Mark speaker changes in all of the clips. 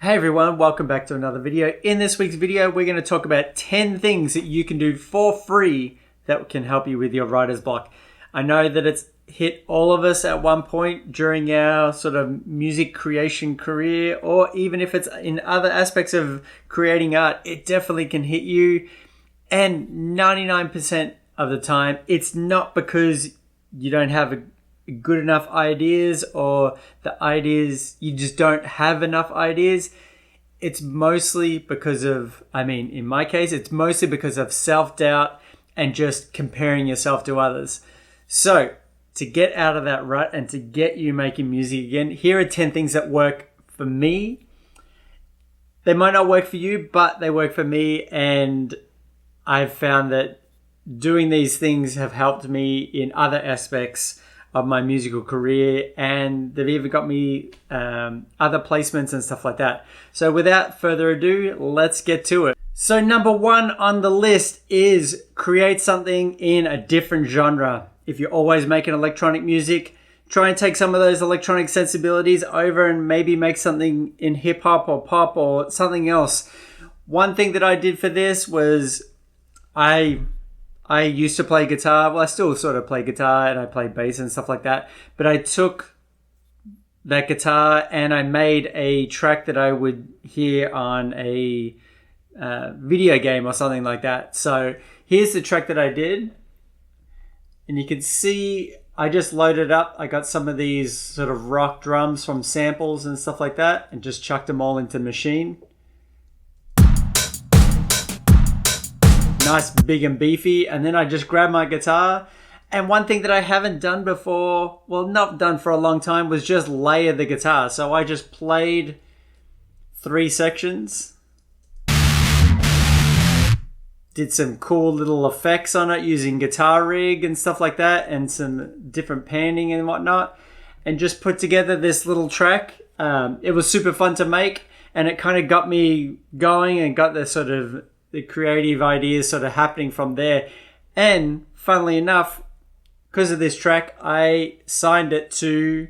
Speaker 1: Hey everyone, welcome back to another video. In this week's video, we're going to talk about 10 things that you can do for free that can help you with your writer's block. I know that it's hit all of us at one point during our sort of music creation career, or even if it's in other aspects of creating art, it definitely can hit you. And 99% of the time, it's not because you don't have good enough ideas or the ideas, you just don't have enough ideas. It's mostly because of, in my case, it's mostly because of self-doubt and just comparing yourself to others. So to get out of that rut and to get you making music again, here are 10 things that work for me. They might not work for you, but they work for me, and I've found that doing these things have helped me in other aspects of my musical career, and they've even got me other placements and stuff like that. So without further ado, let's get to it. So number one on the list is create something in a different genre. If you're always making electronic music, try and take some of those electronic sensibilities over and maybe make something in hip hop or pop or something else. One thing that I did for this was I used to play guitar. Well, I still sort of play guitar and I play bass and stuff like that. But I took that guitar and I made a track that I would hear on a video game or something like that. So here's the track that I did. And you can see I just loaded up. I got some of these sort of rock drums from samples and stuff like that and just chucked them all into the machine. Nice, big and beefy. And then I just grabbed my guitar. And one thing that I haven't done before, well, not done for a long time, was just layer the guitar. So I just played 3 sections. Did some cool little effects on it using Guitar Rig and stuff like that, and some different panning and whatnot. And just put together this little track. It was super fun to make. And it kind of got me going and got the sort of the creative ideas sort of happening from there. And funnily enough, because of this track, I signed it to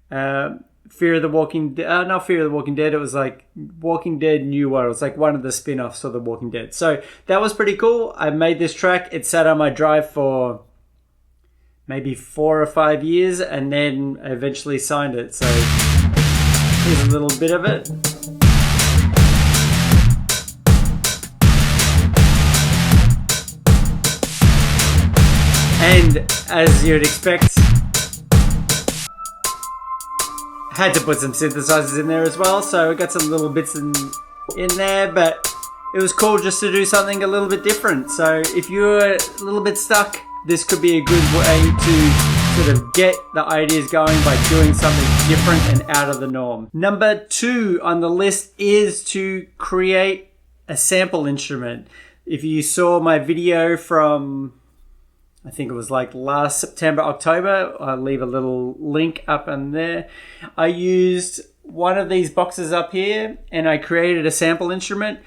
Speaker 1: Fear of the Walking Dead. Not Fear of the Walking Dead. It was like Walking Dead New World. It's like one of the spin-offs of The Walking Dead. So that was pretty cool. I made this track. It sat on my drive for maybe 4 or 5 years, and then I eventually signed it. So here's a little bit of it. And as you'd expect, had to put some synthesizers in there as well. So I got some little bits in there, but it was cool just to do something a little bit different. So if you're a little bit stuck, this could be a good way to sort of get the ideas going by doing something different and out of the norm. Number 2 on the list is to create a sample instrument. If you saw my video from, I think it was like last September, October. I'll leave a little link up in there. I used one of these boxes up here and I created a sample instrument.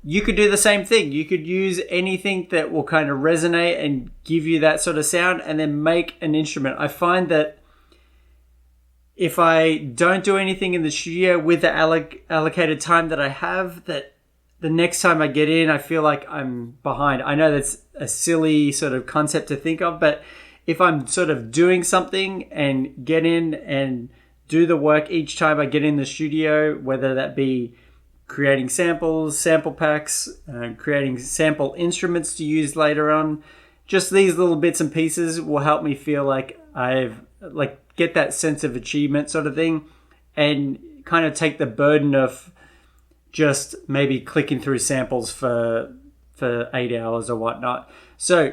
Speaker 1: You could do the same thing. You could use anything that will kind of resonate and give you that sort of sound and then make an instrument. I find that if I don't do anything in the studio with the allocated time that I have, that the next time I get in, I feel like I'm behind. I know that's a silly sort of concept to think of, but if I'm sort of doing something and get in and do the work each time I get in the studio, whether that be creating samples, sample packs, creating sample instruments to use later on, just these little bits and pieces will help me feel like I've get that sense of achievement sort of thing, and kind of take the burden of just maybe clicking through samples for 8 hours or whatnot. So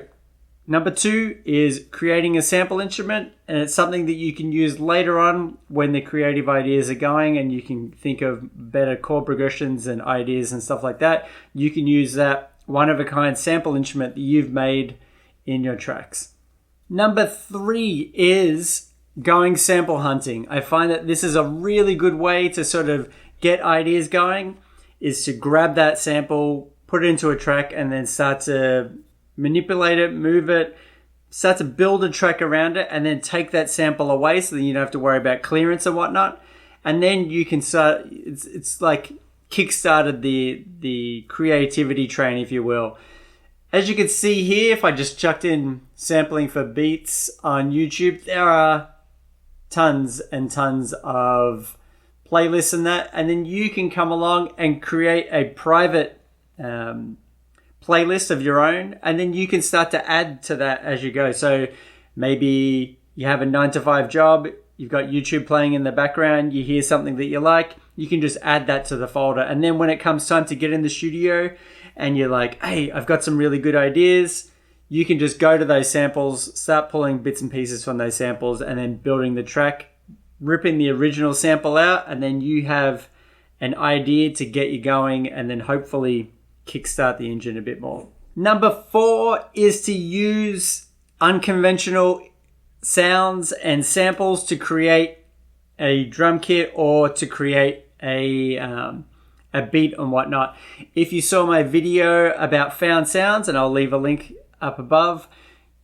Speaker 1: number 2 is creating a sample instrument, and it's something that you can use later on when the creative ideas are going and you can think of better chord progressions and ideas and stuff like that. You can use that one-of-a-kind sample instrument that you've made in your tracks. Number 3 is going sample hunting. I find that this is a really good way to sort of get ideas going, is to grab that sample, put it into a track, and then start to manipulate it, move it, start to build a track around it, and then take that sample away so that you don't have to worry about clearance and whatnot. And then you can start, it's like kickstarted the creativity train, if you will. As you can see here, if I just chucked in sampling for beats on YouTube, there are tons and tons of playlists and that, and then you can come along and create a private playlist of your own, and then you can start to add to that as you go. So maybe you have a 9-to-5 job, you've got YouTube playing in the background, you hear something that you like, you can just add that to the folder. And then when it comes time to get in the studio and you're like, hey, I've got some really good ideas, you can just go to those samples, start pulling bits and pieces from those samples, and then building the track, ripping the original sample out, and then you have an idea to get you going and then hopefully kickstart the engine a bit more. Number 4 is to use unconventional sounds and samples to create a drum kit or to create a beat and whatnot. If you saw my video about found sounds, and I'll leave a link up above,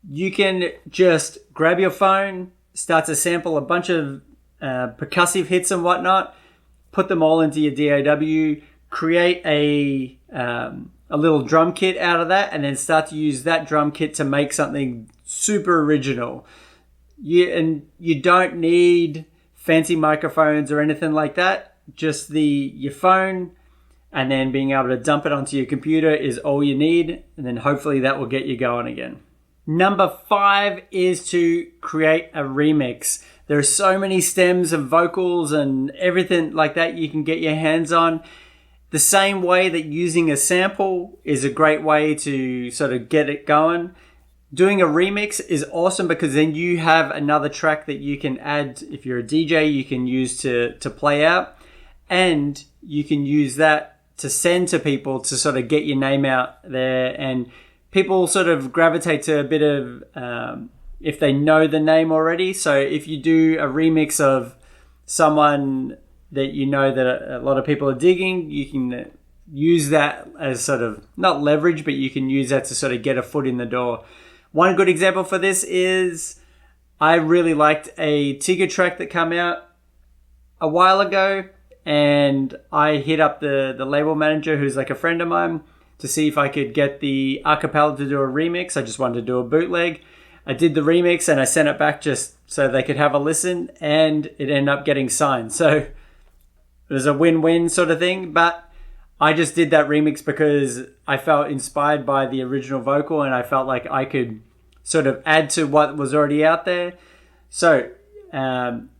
Speaker 1: you can just grab your phone, start to sample a bunch of percussive hits and whatnot, put them all into your DAW, create a little drum kit out of that, and then start to use that drum kit to make something super original. You don't need fancy microphones or anything like that. Just your phone, and then being able to dump it onto your computer is all you need, and then hopefully that will get you going again. Number 5 is to create a remix. There are so many stems of vocals and everything like that you can get your hands on. The same way that using a sample is a great way to sort of get it going, doing a remix is awesome, because then you have another track that you can add. If you're a DJ, you can use to play out, and you can use that to send to people to sort of get your name out there. And people sort of gravitate to a bit of, if they know the name already. So if you do a remix of someone that you know that a lot of people are digging, you can use that as sort of, not leverage, but you can use that to sort of get a foot in the door. One good example for this is, I really liked a Tigger track that came out a while ago, and I hit up the label manager, who's like a friend of mine, to see if I could get the acapella to do a remix. I just wanted to do a bootleg. I did the remix and I sent it back just so they could have a listen, and it ended up getting signed. So it was a win-win sort of thing, but I just did that remix because I felt inspired by the original vocal, and I felt like I could sort of add to what was already out there. So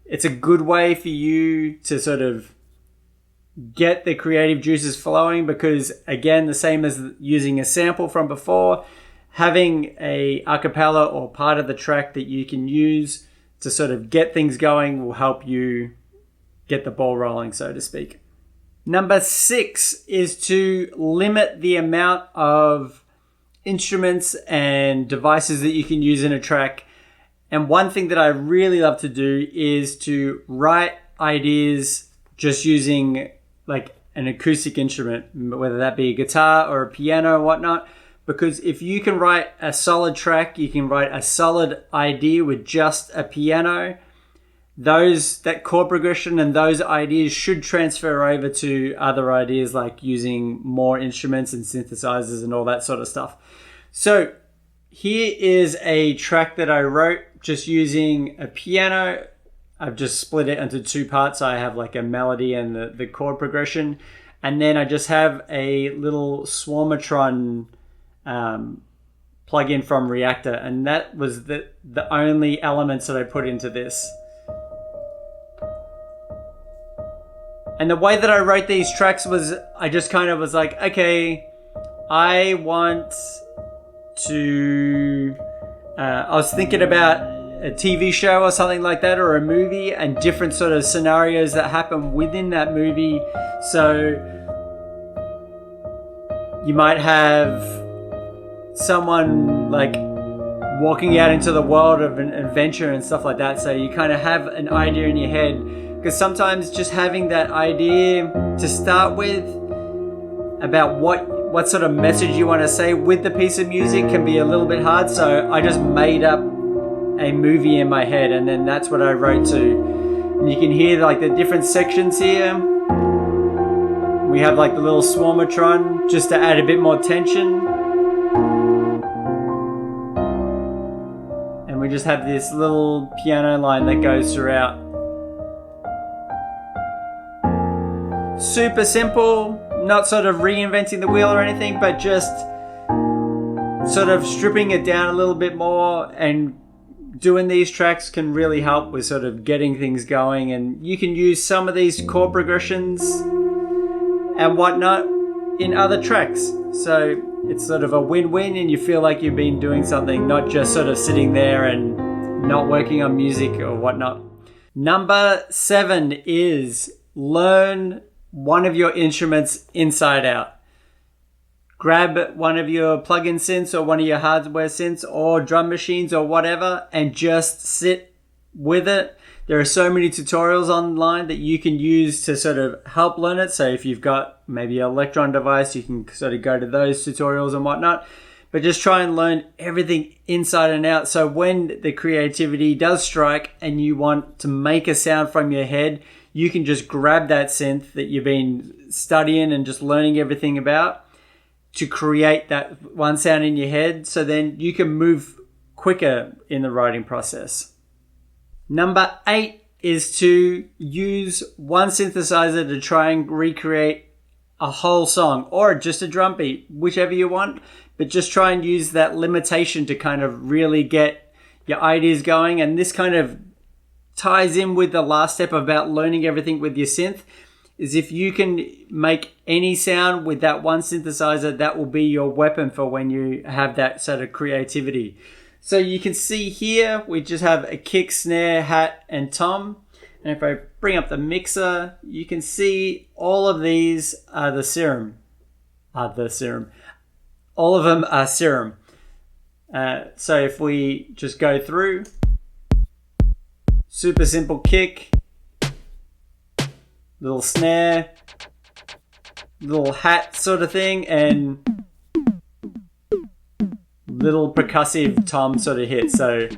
Speaker 1: it's a good way for you to sort of get the creative juices flowing, because again, the same as using a sample from before, having a acapella or part of the track that you can use to sort of get things going will help you get the ball rolling, so to speak. Number 6 is to limit the amount of instruments and devices that you can use in a track. And one thing that I really love to do is to write ideas just using like an acoustic instrument, whether that be a guitar or a piano or whatnot. Because if you can write a solid track, you can write a solid idea with just a piano, that chord progression and those ideas should transfer over to other ideas, like using more instruments and synthesizers and all that sort of stuff. So here is a track that I wrote just using a piano. I've just split it into 2 parts. I have like a melody and the chord progression. And then I just have a little Swarmatron plug-in from Reactor. And that was the only elements that I put into this. And the way that I wrote these tracks was, I just kind of was like, okay, I want to, I was thinking about a TV show or something like that, or a movie, and different sort of scenarios that happen within that movie. So you might have someone like walking out into the world of an adventure and stuff like that. So you kind of have an idea in your head, because sometimes just having that idea to start with about what sort of message you want to say with the piece of music can be a little bit hard. So I just made up a movie in my head, and then that's what I wrote to. And you can hear like the different sections here. we have like the little Swarmatron just to add a bit more tension. And we just have this little piano line that goes throughout. Super simple, not sort of reinventing the wheel or anything, but just sort of stripping it down a little bit more, and doing these tracks can really help with sort of getting things going. And you can use some of these chord progressions and whatnot in other tracks. So it's sort of a win-win, and you feel like you've been doing something, not just sort of sitting there and not working on music or whatnot. Number 7 is learn one of your instruments inside out. Grab one of your plug-in synths or one of your hardware synths or drum machines or whatever, and just sit with it. There are so many tutorials online that you can use to sort of help learn it. So if you've got maybe an Electron device, you can sort of go to those tutorials and whatnot. But just try and learn everything inside and out. So when the creativity does strike and you want to make a sound from your head, you can just grab that synth that you've been studying and just learning everything about to create that one sound in your head. So then you can move quicker in the writing process. Number 8 is to use one synthesizer to try and recreate a whole song or just a drum beat, whichever you want, but just try and use that limitation to kind of really get your ideas going. And this kind of ties in with the last step about learning everything with your synth, is if you can make any sound with that one synthesizer, that will be your weapon for when you have that sort of creativity. So you can see here, we just have a kick, snare, hat, and tom. And if I bring up the mixer, you can see all of these are the serum. All of them are serum. So if we just go through, super simple kick, little snare, little hat sort of thing, and little percussive tom sort of hit. So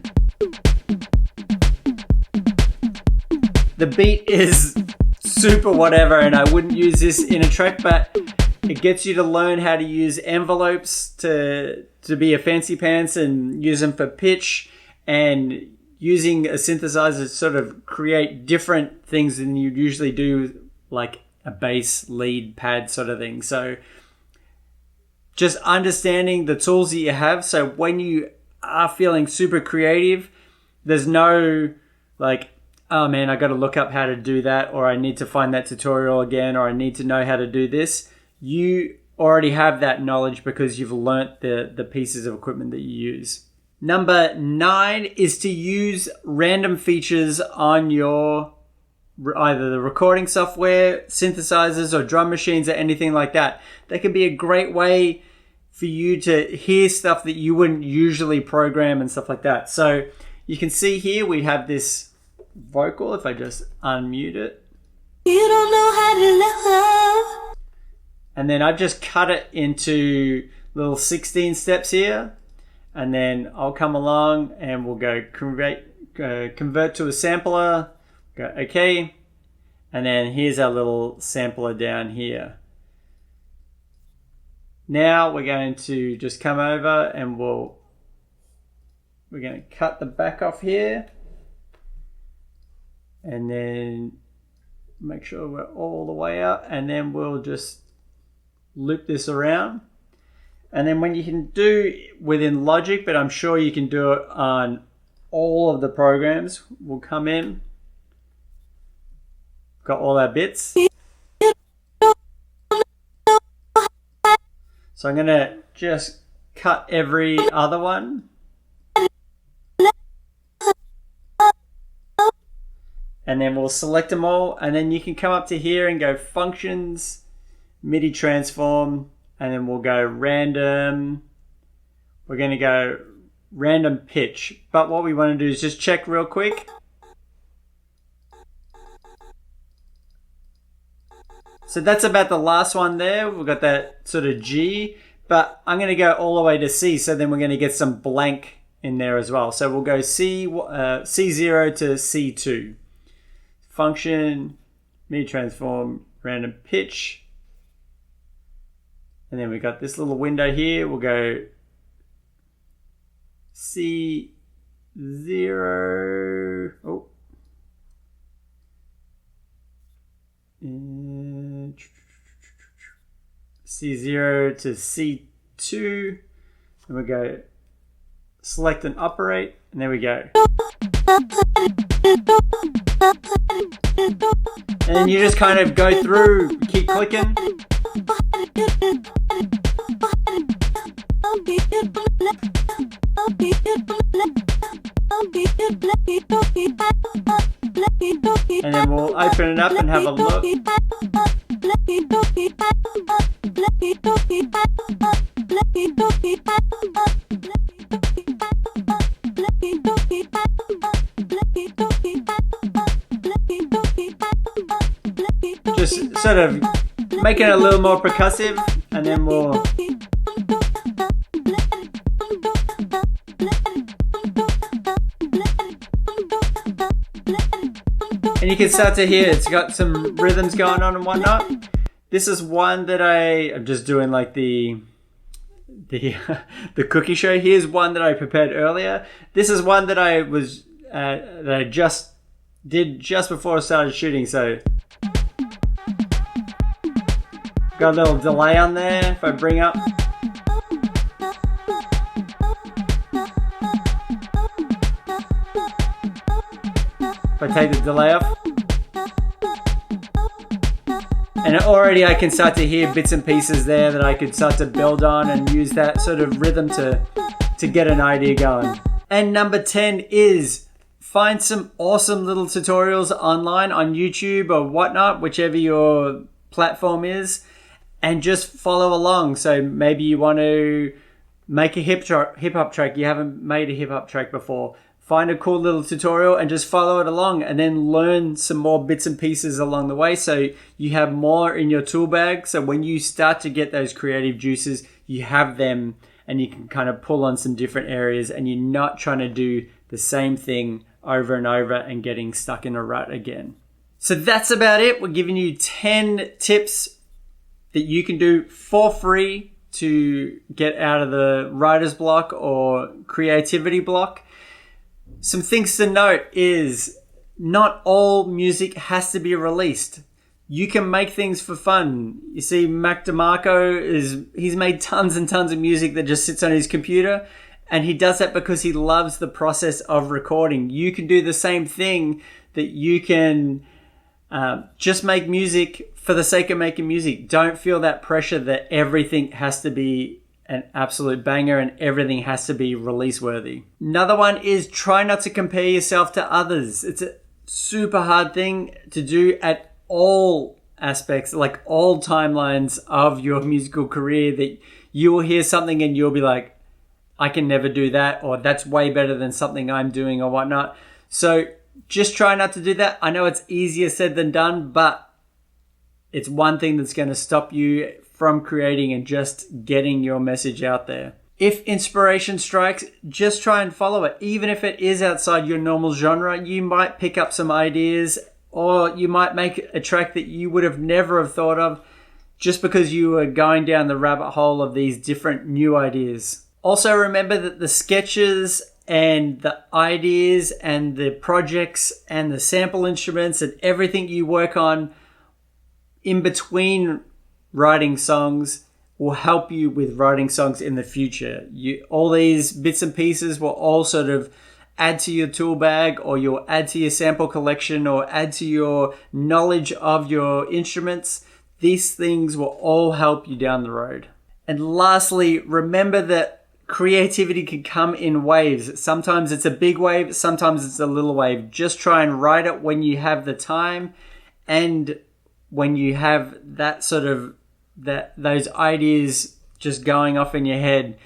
Speaker 1: the beat is super whatever, and I wouldn't use this in a track, but it gets you to learn how to use envelopes to be a fancy pants and use them for pitch, and using a synthesizer to sort of create different things than you'd usually do, like a bass, lead, pad sort of thing. So just understanding the tools that you have. So when you are feeling super creative, there's no like, oh man, I got to look up how to do that, or I need to find that tutorial again, or I need to know how to do this. You already have that knowledge because you've learnt the pieces of equipment that you use. Number 9 is to use random features on your either the recording software, synthesizers, or drum machines, or anything like that. That can be a great way for you to hear stuff that you wouldn't usually program and stuff like that. So you can see here we have this vocal. If I just unmute it. You don't know how to love. And then I've just cut it into little 16 steps here. And then I'll come along and we'll go convert to a sampler. Go okay. And then here's our little sampler down here. Now we're going to just come over and we're going to cut the back off here. And then make sure we're all the way up. And then we'll just loop this around. And then when you can do within Logic, but I'm sure you can do it on all of the programs, we'll come in. Got all our bits. So I'm going to just cut every other one. And then we'll select them all. And then you can come up to here and go Functions, MIDI Transform. And then we'll go random. We're going to go random pitch. But what we want to do is just check real quick. So that's about the last one there. We've got that sort of G. But I'm going to go all the way to C. So then we're going to get some blank in there as well. So we'll go C0 to C2. Function, MIDI Transform, random pitch. And then we got this little window here. We'll go C0. Oh. C0 to C2. And we go select and operate. And there we go. And you just kind of go through, keep clicking. And then we'll open it up and have a look. Just sort of making it a little more percussive, and then we'll and you can start to hear it's got some rhythms going on and whatnot. This is one that I'm just doing like the cookie show. Here's one that I prepared earlier. This is one that I was that I just did just before I started shooting. So got a little delay on there. If I bring up. If I take the delay off. And already I can start to hear bits and pieces there that I could start to build on and use that sort of rhythm to get an idea going. And number 10 is find some awesome little tutorials online on YouTube or whatnot, whichever your platform is, and just follow along. So maybe you want to make a hip hop track. You haven't made a hip hop track before. Find a cool little tutorial and just follow it along, and then learn some more bits and pieces along the way so you have more in your tool bag. So when you start to get those creative juices, you have them and you can kind of pull on some different areas, and you're not trying to do the same thing over and over and getting stuck in a rut again. So that's about it. We're giving you 10 tips that you can do for free to get out of the writer's block or creativity block. Some things to note is not all music has to be released. You can make things for fun. You see, Mac DeMarco he's made tons and tons of music that just sits on his computer, and he does that because he loves the process of recording. You can do the same thing, that you can just make music for the sake of making music. Don't feel that pressure that everything has to be an absolute banger and everything has to be release worthy. Another one is try not to compare yourself to others. It's a super hard thing to do at all aspects, like all timelines of your musical career, that you will hear something and you'll be like, I can never do that, or that's way better than something I'm doing or whatnot. So just try not to do that. I know it's easier said than done, but it's one thing that's going to stop you from creating and just getting your message out there. If inspiration strikes, just try and follow it. Even if it is outside your normal genre, you might pick up some ideas, or you might make a track that you would have never have thought of just because you were going down the rabbit hole of these different new ideas. Also remember that the sketches and the ideas and the projects and the sample instruments and everything you work on in between writing songs will help you with writing songs in the future. All these bits and pieces will all sort of add to your tool bag, or you'll add to your sample collection, or add to your knowledge of your instruments. These things will all help you down the road. And lastly, remember that creativity can come in waves. Sometimes it's a big wave, sometimes it's a little wave. Just try and write it when you have the time, and when you have that sort of those ideas just going off in your head.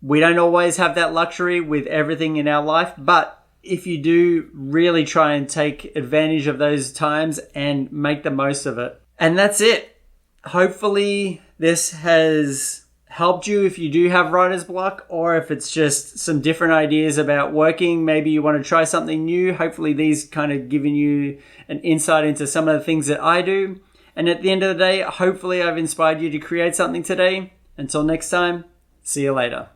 Speaker 1: We don't always have that luxury with everything in our life, but if you do, really try and take advantage of those times and make the most of it. And that's it. Hopefully this has helped you if you do have writer's block, or if it's just some different ideas about working. Maybe you want to try something new. Hopefully these kind of giving you an insight into some of the things that I do. And at the end of the day, hopefully I've inspired you to create something today. Until next time, see you later.